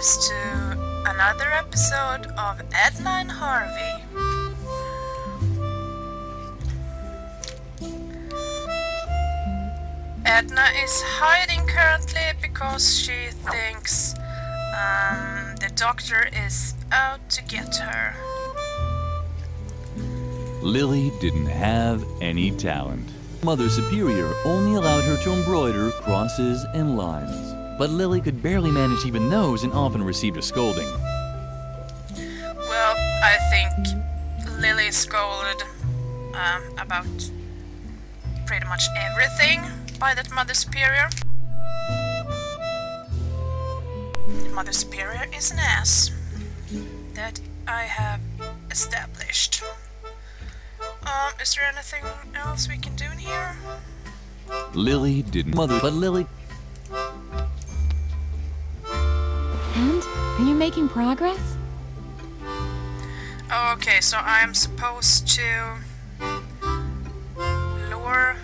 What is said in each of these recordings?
guys to another episode of Edna and Harvey. Edna is hiding currently because she thinks the doctor is out to get her. Lily didn't have any talent. Mother Superior only allowed her to embroider crosses and lines. But Lily could barely manage even those and often received a scolding. Well, I think Lily scolded about pretty much everything by that Mother Superior. Mother Superior is an ass. That I have established. Is there anything else we can do in here? Lily didn't. But Lily... And? Are you making progress? Oh, okay, so I'm supposed to lure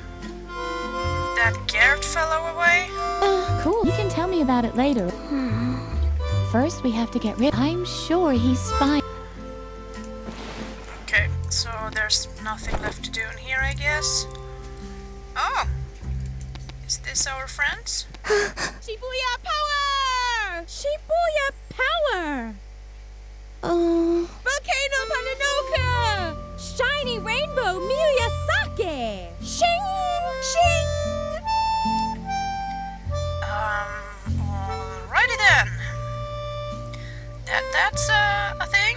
that Garrett fellow away? Cool. You can tell me about it later. First, we have to get rid. I'm sure he's spying. Okay, so there's nothing left to do in here, I guess. Oh! Is this our friends? Shibuya power! Shibuya power! Volcano Pananoka! Shiny Rainbow Miyazaki! Shing! Shing! Alrighty then. That's a thing?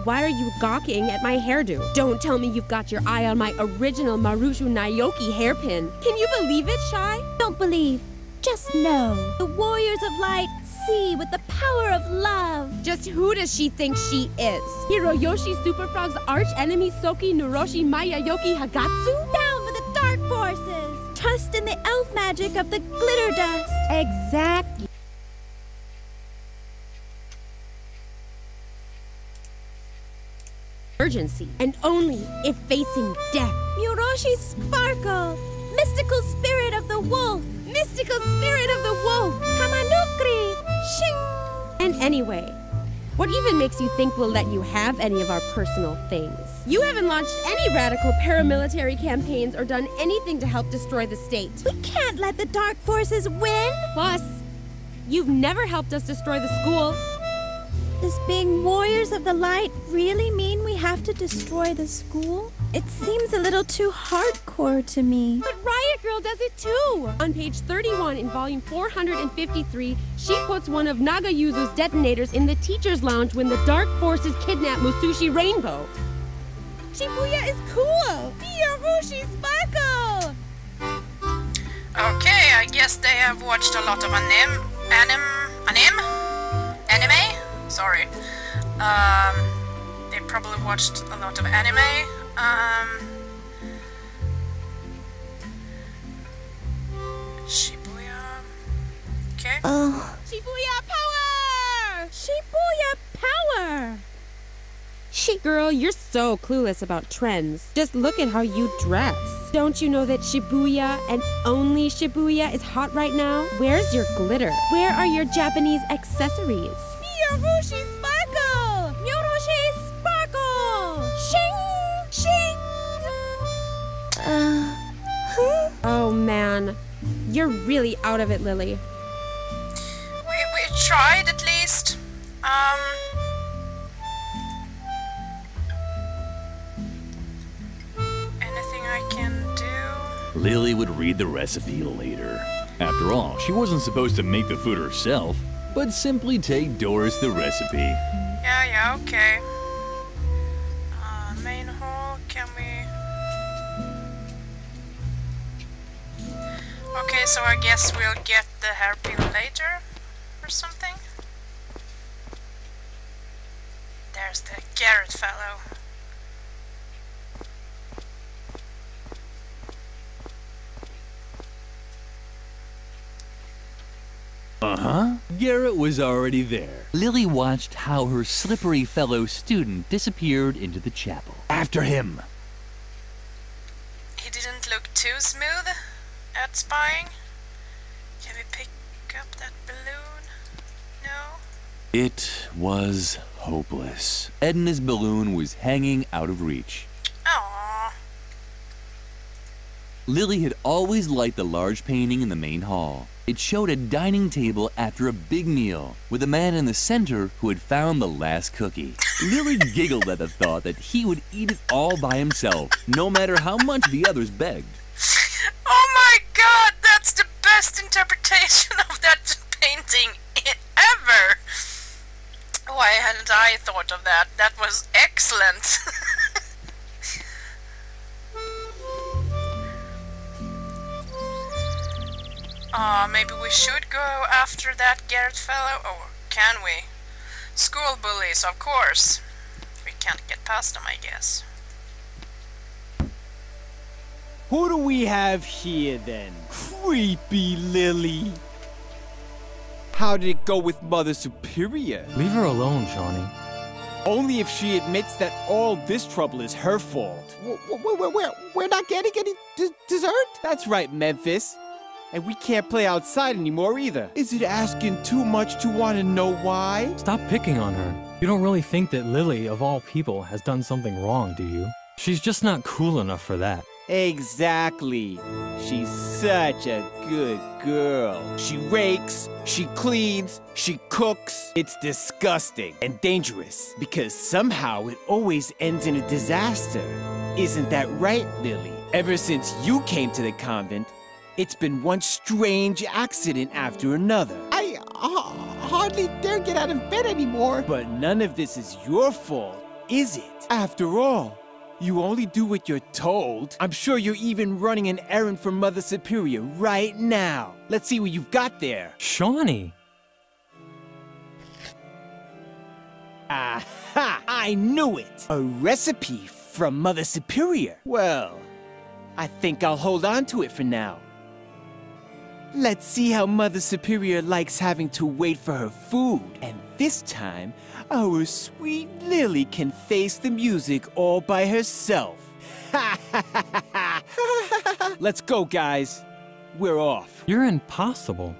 Why are you gawking at my hairdo? Don't tell me you've got your eye on my original Marushu Naoki hairpin. Can you believe it, Shy? Don't believe, just know. The Warriors of Light see with the power of love. Just who does she think she is? Hiroyoshi Super Frog's arch enemy Soki Nuroshi Mayayoki Hagatsu? Down with the dark forces. Trust in the elf magic of the glitter dust. Exactly. Urgency, and only if facing death. Muroshi Sparkle, mystical spirit of the wolf. Mystical spirit of the wolf. Kamanukri, shing. And anyway, what even makes you think we'll let you have any of our personal things? You haven't launched any radical paramilitary campaigns or done anything to help destroy the state. We can't let the dark forces win. Plus, you've never helped us destroy the school. Does being Warriors of the Light really mean we have to destroy the school? It seems a little too hardcore to me. But Riot Girl does it too! On page 31 in volume 453, she puts one of Nagayuzu's detonators in the teacher's lounge when the dark forces kidnap Musushi Rainbow. Shibuya is cool! Miyarushi Sparkle! Okay, I guess they have watched a lot of anime? Sorry. They probably watched a lot of anime. Shibuya. Okay. Shibuya power! Shibuya power! Girl, you're so clueless about trends. Just look at how you dress. Don't you know that Shibuya and only Shibuya is hot right now? Where's your glitter? Where are your Japanese accessories? Miyarushi Sparkle! Miyarushi Sparkle! Shing! Shing! Oh man, you're really out of it, Lily. We tried at least. Anything I can do? Lily would read the recipe later. After all, she wasn't supposed to make the food herself, but simply take Doris the recipe. Yeah, okay. Main hall, can we... Okay, so I guess we'll get the hairpin later, or something? There's the Garrett fellow. Uh-huh. Garrett was already there. Lily watched how her slippery fellow student disappeared into the chapel. After him! He didn't look too smooth at spying. Can we pick up that balloon? It was hopeless. Edna's balloon was hanging out of reach. Aww. Lily had always liked the large painting in the main hall. It showed a dining table after a big meal, with a man in the center who had found the last cookie. Lily giggled at the thought that he would eat it all by himself, no matter how much the others begged. Oh my god, that's the best interpretation of that painting ever! Why hadn't I thought of that? That was excellent! Maybe we should go after that Garrett fellow, or can we? School bullies, of course. We can't get past them, I guess. Who do we have here then? Creepy Lily. How did it go with Mother Superior? Leave her alone, Shawnee. Only if she admits that all this trouble is her fault. We're not getting any dessert? That's right, Memphis. And we can't play outside anymore either. Is it asking too much to want to know why? Stop picking on her. You don't really think that Lily, of all people, has done something wrong, do you? She's just not cool enough for that. Exactly. She's such a good girl. She rakes, she cleans, she cooks. It's disgusting and dangerous because somehow it always ends in a disaster. Isn't that right, Lily? Ever since you came to the convent, it's been one strange accident after another. I hardly dare get out of bed anymore. But none of this is your fault, is it? After all, you only do what you're told. I'm sure you're even running an errand for Mother Superior right now. Let's see what you've got there. Shawnee! Aha! I knew it! A recipe from Mother Superior. Well, I think I'll hold on to it for now. Let's see how Mother Superior likes having to wait for her food. And this time, our sweet Lily can face the music all by herself. Let's go, guys. We're off. You're impossible.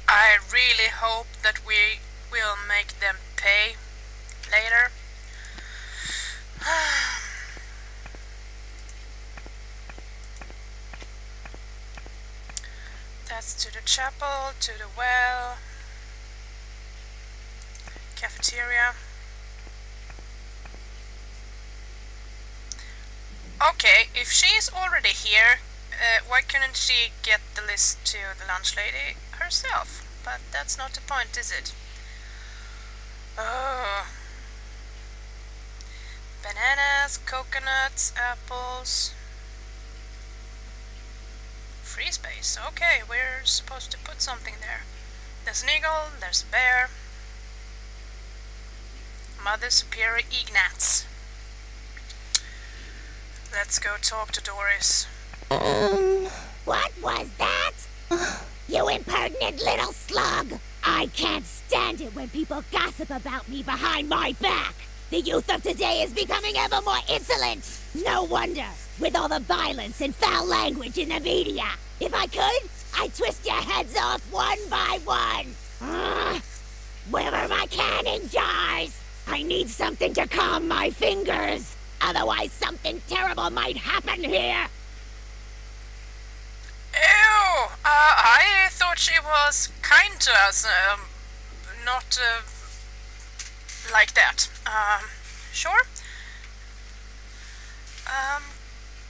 I really hope that we will make them pay later. That's to the chapel, to the well, cafeteria. Okay, if she's already here, why couldn't she get the list to the lunch lady herself? But that's not the point, is it? Oh. Bananas, coconuts, apples. Free space. Okay, we're supposed to put something there. There's an eagle, there's a bear. Mother Superior Ignatz. Let's go talk to Doris. What was that? You impertinent little slug! I can't stand it when people gossip about me behind my back! The youth of today is becoming ever more insolent! No wonder, with all the violence and foul language in the media! If I could, I'd twist your heads off one by one! Where are my canning jars? I need something to calm my fingers! Otherwise something terrible might happen here! Ew! I thought she was kind to us, not like that. Sure?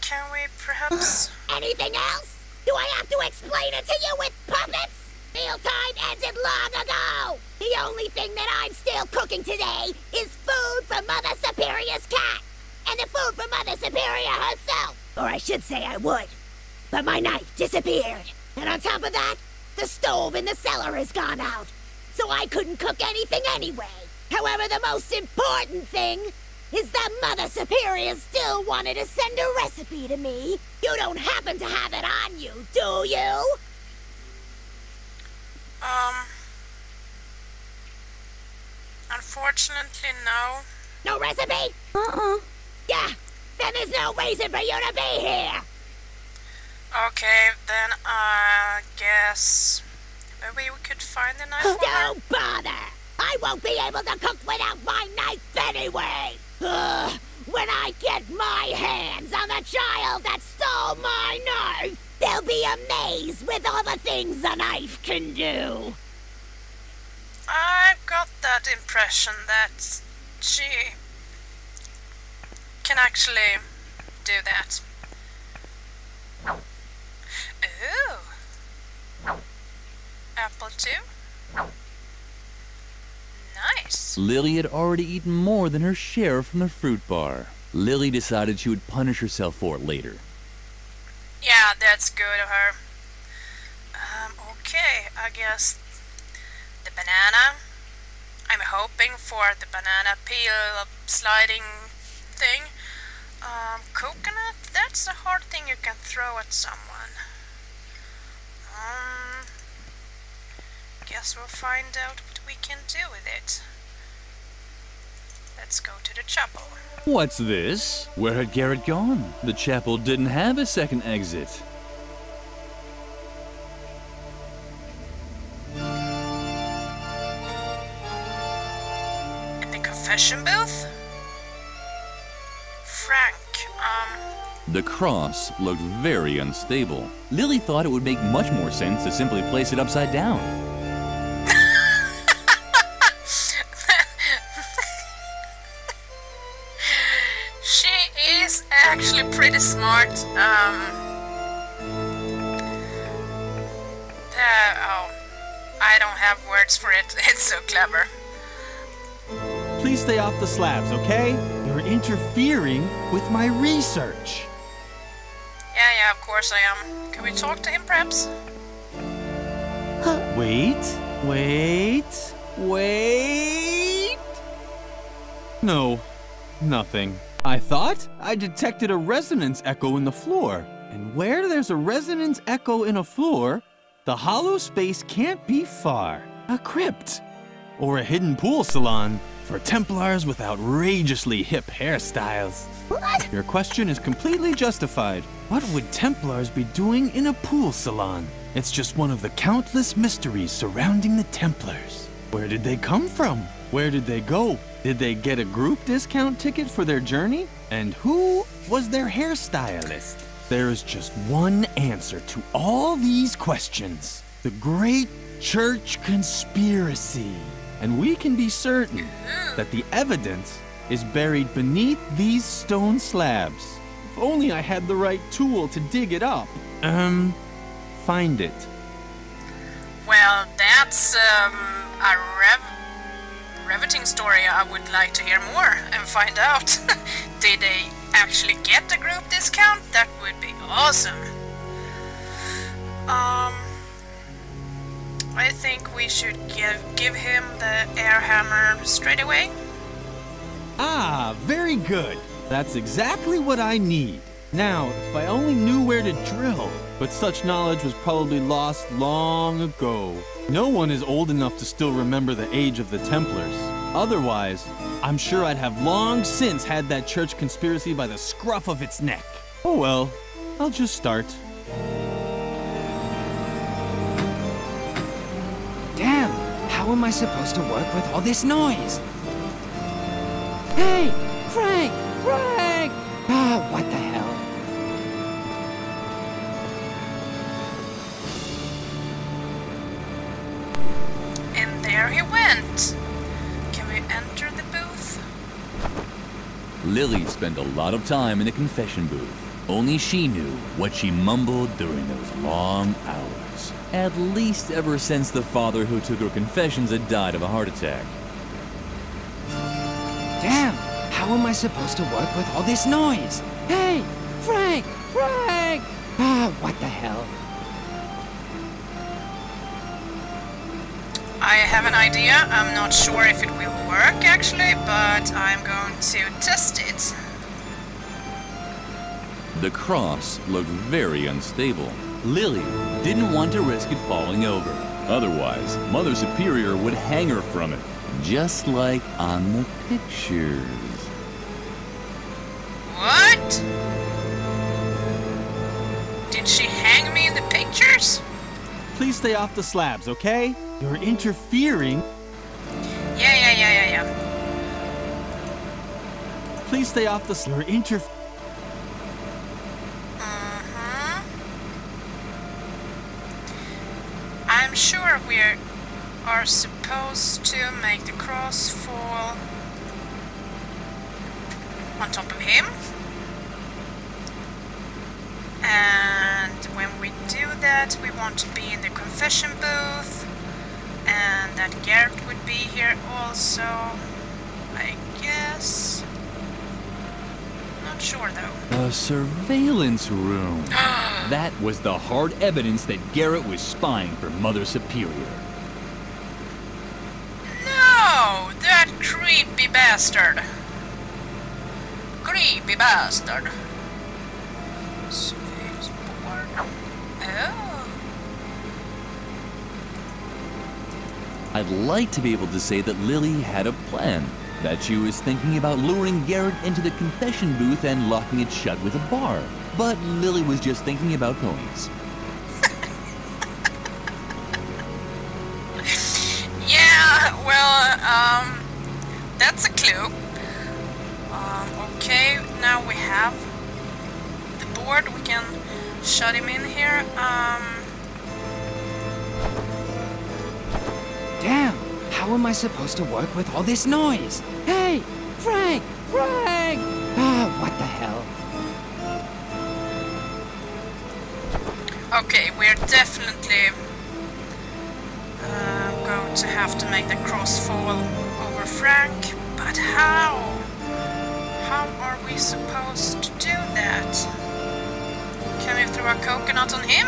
Can we perhaps... Anything else? Do I have to explain it to you with puppets? Mealtime ended long ago! The only thing that I'm still cooking today is food for Mother Superior's cat! And the food for Mother Superior herself! Or I should say I would. But my knife disappeared. And on top of that, the stove in the cellar has gone out. So I couldn't cook anything anyway. However, the most important thing is that Mother Superior still wanted to send a recipe to me. You don't happen to have it on you, do you? Unfortunately, no. No recipe? Yeah, then there's no reason for you to be here. Okay, then I guess maybe we could find the knife for her. Don't bother! I won't be able to cook without my knife anyway! Ugh, when I get my hands on the child that stole my knife, they'll be amazed with all the things a knife can do! I got that impression that she can actually do that. Ooh. Apple too? Nice. Lily had already eaten more than her share from the fruit bar. Lily decided she would punish herself for it later. Yeah, that's good of her. Okay, I guess the banana. I'm hoping for the banana peel sliding thing. Coconut, that's a hard thing you can throw at someone. Guess we'll find out what we can do with it. Let's go to the chapel. What's this? Where had Garrett gone? The chapel didn't have a second exit. In the confession booth? Frank, The cross looked very unstable. Lily thought it would make much more sense to simply place it upside down. She is actually pretty smart. Oh, I don't have words for it. It's so clever. Please stay off the slabs, okay? You're interfering with my research. Yeah, of course I am. Can we talk to him, perhaps? Wait. No, nothing. I thought I detected a resonance echo in the floor. And where there's a resonance echo in a floor, the hollow space can't be far. A crypt. Or a hidden pool salon for Templars with outrageously hip hairstyles. What? Your question is completely justified. What would Templars be doing in a pool salon? It's just one of the countless mysteries surrounding the Templars. Where did they come from? Where did they go? Did they get a group discount ticket for their journey? And who was their hairstylist? There is just one answer to all these questions. The Great Church Conspiracy. And we can be certain that the evidence is buried beneath these stone slabs. If only I had the right tool to dig it up. Find it. Well, that's a riveting story. I would like to hear more and find out. Did they actually get a group discount? That would be awesome. I think we should give him the air hammer straight away. Ah, very good. That's exactly what I need. Now, if I only knew where to drill. But such knowledge was probably lost long ago. No one is old enough to still remember the age of the Templars. Otherwise, I'm sure I'd have long since had that church conspiracy by the scruff of its neck. Oh well, I'll just start. Damn, how am I supposed to work with all this noise? Hey, Frank! Frank! Ah, what the hell? And there he went. Can we enter the booth? Lily spent a lot of time in the confession booth. Only she knew what she mumbled during those long hours. At least ever since the father who took her confessions had died of a heart attack. Damn, how am I supposed to work with all this noise? Hey, Frank! Frank! Ah, what the hell? I have an idea. I'm not sure if it will work actually, but I'm going to test it. The cross looked very unstable. Lily didn't want to risk it falling over. Otherwise, Mother Superior would hang her from it, just like on the pictures. What? Did Did she hang me in the pictures? Please stay off the slabs, okay? You're interfering. Yeah. Please stay off the slabs. You're I'm sure we are supposed to make the cross fall on top of him. And when we do that, we want to be in the confession booth. And that Garrett would be here also, I guess. Not sure though. A surveillance room. That was the hard evidence that Garrett was spying for Mother Superior. No! That creepy bastard! Creepy bastard! Surveillance board. Oh. I'd like to be able to say that Lily had a plan. That she was thinking about luring Garrett into the confession booth and locking it shut with a bar. But Lily was just thinking about ponies. Yeah, well, that's a clue. Okay, now we have the board. We can shut him in here. Damn! How am I supposed to work with all this noise? Hey! Frank! Frank! Ah, what the hell? Okay, we're definitely going to have to make the cross fall over Frank. But how? How are we supposed to do that? Can we throw a coconut on him?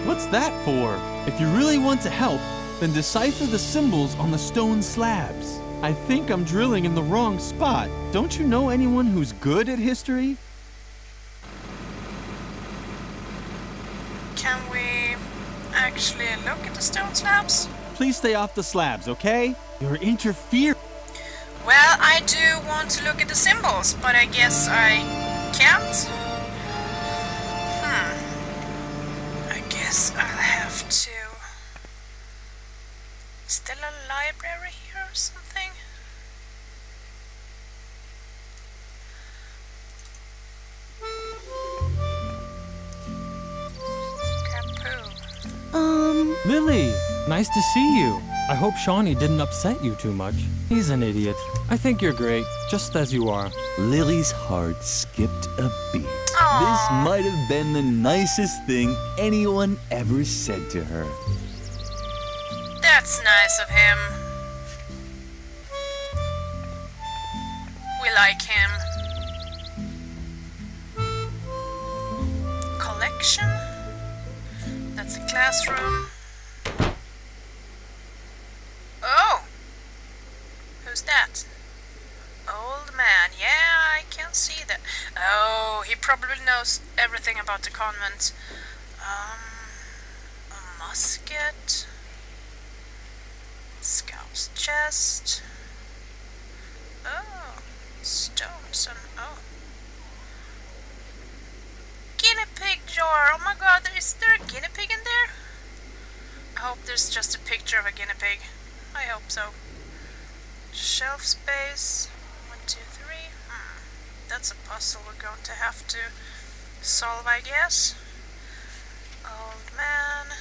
What's that for? If you really want to help, then decipher the symbols on the stone slabs. I think I'm drilling in the wrong spot. Don't you know anyone who's good at history? Can we actually look at the stone slabs? Please stay off the slabs, okay? You're interfering. Well, I do want to look at the symbols, but I guess I can't. I guess I'll have to... Is there a library here or something? Capoo. Lily, nice to see you. I hope Shawnee didn't upset you too much. He's an idiot. I think you're great, just as you are. Lily's heart skipped a beat. Aww. This might have been the nicest thing anyone ever said to her. That's nice of him. We like him. Collection? That's a classroom. Oh! Who's that? Old man. Yeah, I can see that. Oh, he probably knows everything about the convent. A musket. Scout's chest. Oh, stones and oh. Guinea pig jar. Oh my god, is there a guinea pig in there? I hope there's just a picture of a guinea pig. I hope so. Shelf space. 1, 2, 3. That's a puzzle we're going to have to solve, I guess. Old man.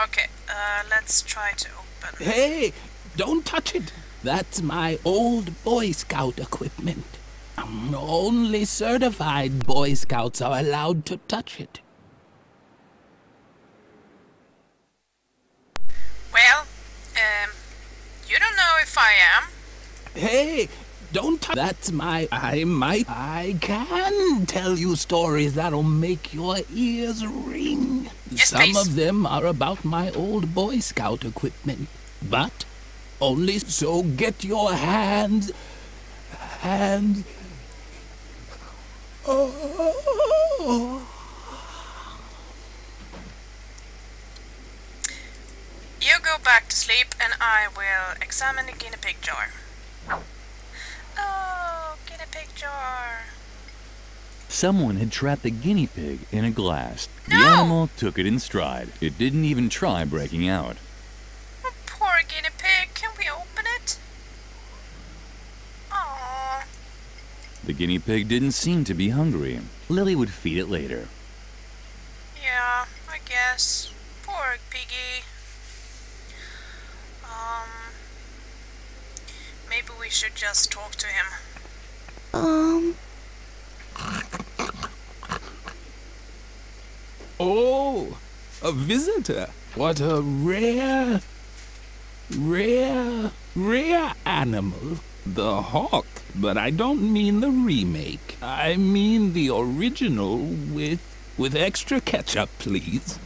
Okay, let's try to open. Hey, don't touch it. That's my old Boy Scout equipment. Only certified Boy Scouts are allowed to touch it. Well, you don't know if I am. Hey, don't touch. That's my... I can tell you stories that'll make your ears ring. Yes, Some please. of them are about my old Boy Scout equipment, but only so get your hands... Oh. You go back to sleep and I will examine the guinea pig jar. Oh, guinea pig jar. Someone had trapped the guinea pig in a glass. No! The animal took it in stride. It didn't even try breaking out. Oh, poor guinea pig. Can we open it? Aww. The guinea pig didn't seem to be hungry. Lily would feed it later. Yeah, I guess. Poor piggy. Maybe we should just talk to him. Oh, a visitor. What a rare animal. The hawk. But I don't mean the remake. I mean the original with extra ketchup, please.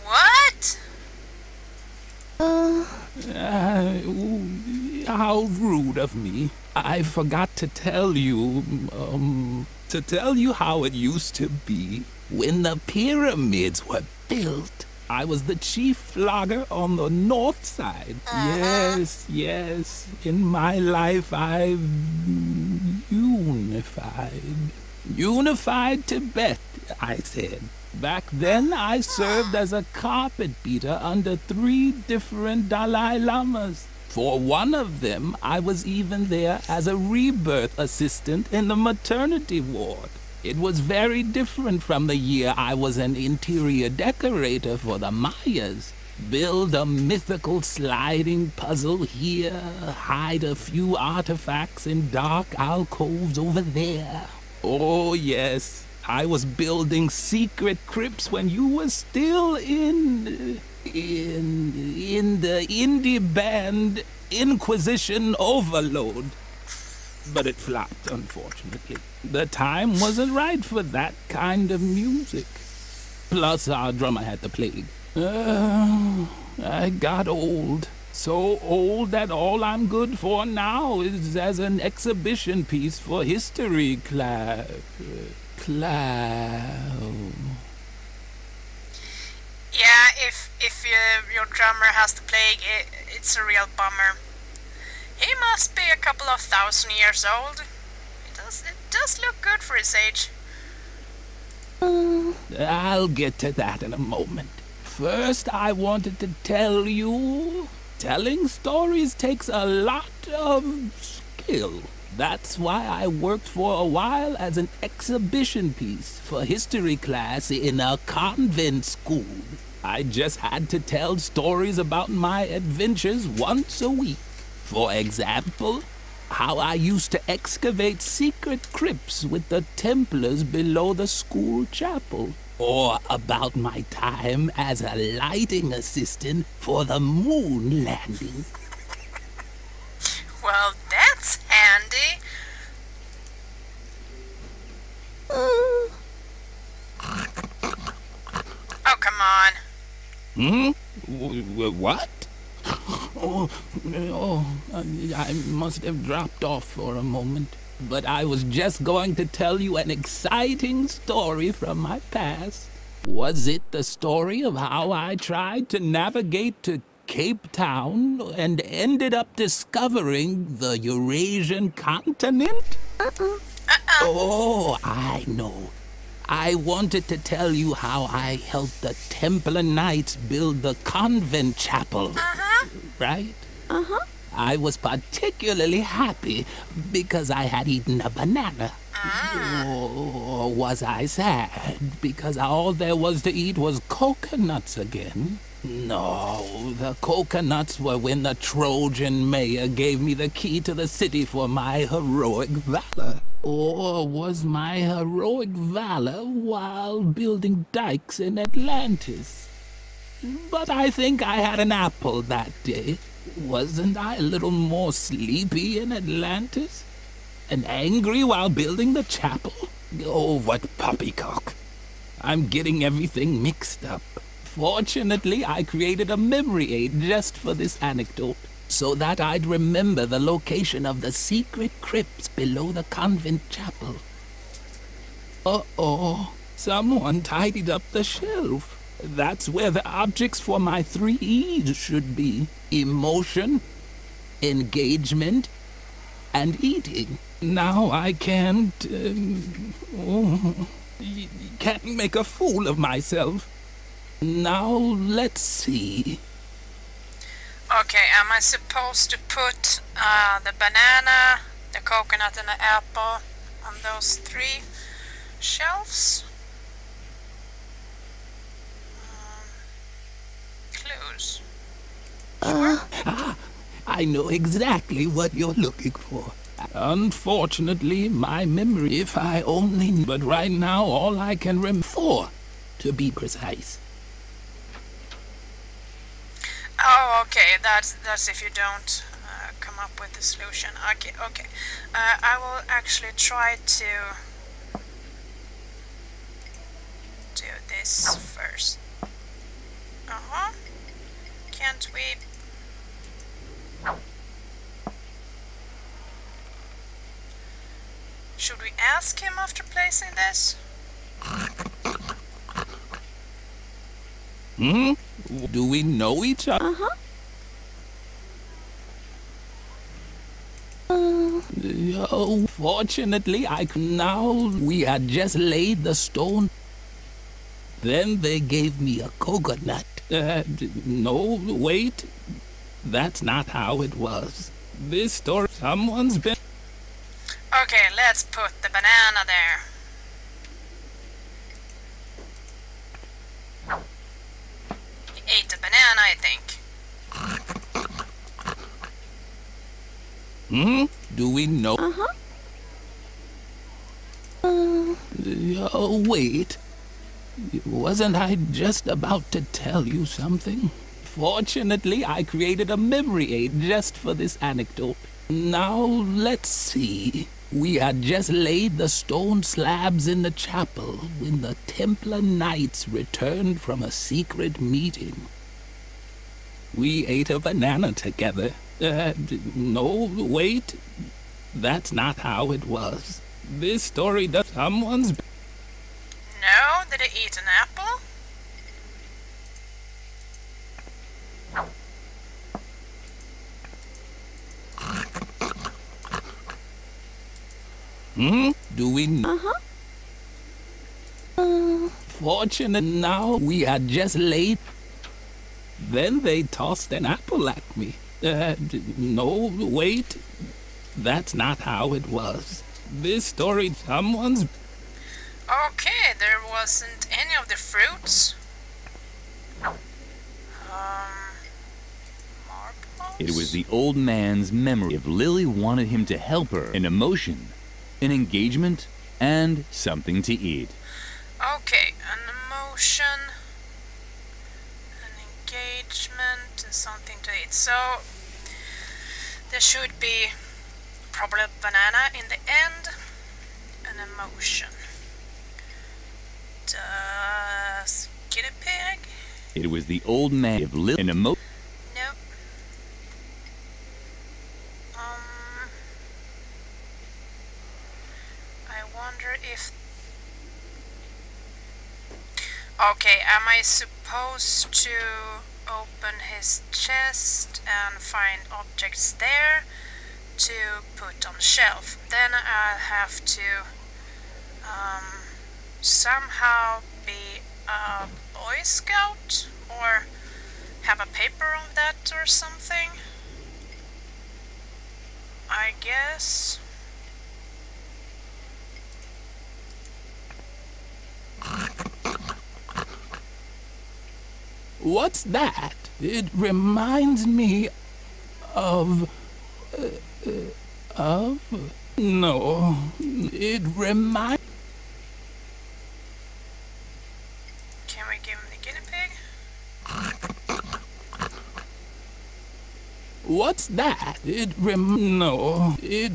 What? How rude of me. I forgot to tell you, how it used to be. When the pyramids were built, I was the chief flogger on the north side. Yes. In my life, I've unified Tibet, I said. Back then, I served as a carpet beater under 3 different Dalai Lamas. For one of them, I was even there as a rebirth assistant in the maternity ward. It was very different from the year I was an interior decorator for the Mayas. Build a mythical sliding puzzle here, hide a few artifacts in dark alcoves over there. Oh yes, I was building secret crypts when you were still in the indie band Inquisition Overload. But it flopped, unfortunately. The time wasn't right for that kind of music. Plus, our drummer had the plague. I got old. So old that all I'm good for now is as an exhibition piece for history class. Yeah, if your drummer has the plague, it's a real bummer. He must be a couple of 1,000 years old. It does look good for his age. I'll get to that in a moment. First, I wanted to tell you, telling stories takes a lot of skill. That's why I worked for a while as an exhibition piece for history class in a convent school. I just had to tell stories about my adventures once a week. For example, how I used to excavate secret crypts with the Templars below the school chapel. Or about my time as a lighting assistant for the moon landing. Well, that's handy. Oh, come on. What? I must have dropped off for a moment. But I was just going to tell you an exciting story from my past. Was it the story of how I tried to navigate to Cape Town and ended up discovering the Eurasian continent? Oh, I know. I wanted to tell you how I helped the Templar Knights build the convent chapel. Right? I was particularly happy because I had eaten a banana. Or was I sad because all there was to eat was coconuts again? No, the coconuts were when the Trojan mayor gave me the key to the city for my heroic valor. Or was my heroic valor while building dikes in Atlantis? But I think I had an apple that day. Wasn't I a little more sleepy in Atlantis? And angry while building the chapel? Oh, what poppycock. I'm getting everything mixed up. Fortunately, I created a memory aid just for this anecdote, so that I'd remember the location of the secret crypts below the convent chapel. Uh-oh, someone tidied up the shelf. That's where the objects for my 3 E's should be. Emotion, engagement, and eating. Now I can't make a fool of myself. Now let's see. Okay, am I supposed to put the banana, the coconut and the apple on those 3 shelves? Clues. I know exactly what you're looking for. Unfortunately, my memory, if I only... But right now, all I can remember, 4, to be precise. Oh, okay, that's if you don't come up with the solution. Okay. I will actually try to do this first. Can't we... Should we ask him after placing this? Do we know each other? Oh, fortunately, now we had just laid the stone. Then they gave me a coconut. No, wait. That's not how it was. This story, someone's been... Okay, let's put the banana there. He ate the banana, I think. Do we know? Oh, wait. Wasn't I just about to tell you something? Fortunately, I created a memory aid just for this anecdote. Now, let's see. We had just laid the stone slabs in the chapel when the Templar Knights returned from a secret meeting. We ate a banana together. No, wait. That's not how it was. This story does someone's... No, did he eat an apple? Do we... Fortunate now we had just laid... Then they tossed an apple at me. No, wait. That's not how it was. This story, someone's... Okay, there wasn't any of the fruits. Marbles? It was the old man's memory of Lily wanted him to help her. An emotion, an engagement, and something to eat. Okay, an emotion, an engagement, and something to eat. So, there should be probably a banana in the end, an emotion. Does guinea pig? It was the old man of Lily. An emotion. Nope. I wonder if... Okay, am I supposed to open his chest and find objects there to put on the shelf? Then I'll have to somehow be a Boy Scout or have a paper of that or something, I guess. What's that? It reminds me of... No, it reminds... Can we give him the guinea pig? What's that? No, it